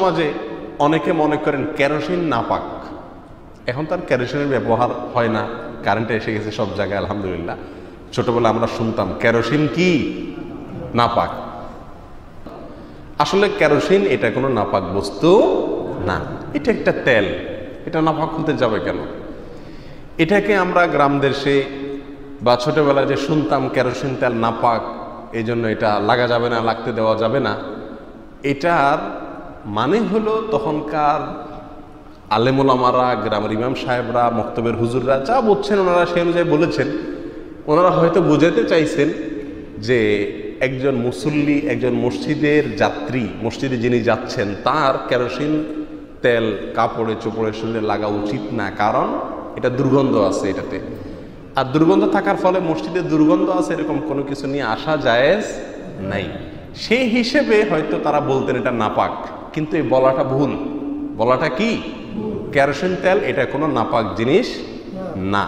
সমাজে অনেকে মনে করেন কেরোসিন নাপাক। এখন তার কেরোসিনের ব্যবহার হয় না, কারেন্ট এসে গেছে সব জায়গায় আলহামদুলিল্লাহ। ছোটবেলা আমরা শুনতাম কেরোসিন কি নাপাক। আসলে কেরোসিন এটা কোনো নাপাক বস্তু না, এটা একটা তেল, এটা নাপাক হতে যাবে কেন? এটাকে আমরা গ্রাম দেশে বা ছোটবেলায় যে শুনতাম কেরোসিন তেল নাপাক, এই জন্য এটা লাগা যাবে না, লাগতে দেওয়া যাবে না, এটার মানে হলো তখনকার আলেমুলামারা, গ্রামের ইমাম সাহেবরা, মক্তবের হুজুররা যা বলছেন ওনারা সেই অনুযায়ী বলেছেন। ওনারা হয়তো বোঝাতে চাইছেন যে একজন মুসল্লি, একজন মসজিদের যাত্রী, মসজিদে যিনি যাচ্ছেন তার কেরোসিন তেল কাপড়ে চোপড়ে শরীরে লাগা উচিত না, কারণ এটা দুর্গন্ধ আছে এটাতে। আর দুর্গন্ধ থাকার ফলে মসজিদে দুর্গন্ধ আছে এরকম কোনো কিছু নিয়ে আসা জায়েজ নাই। সেই হিসেবে হয়তো তারা বলতেন এটা নাপাক, কিন্তু এই বলাটা ভুল। বলাটা কি? কেরোসিন তেল এটা কোনো নাপাক জিনিস না।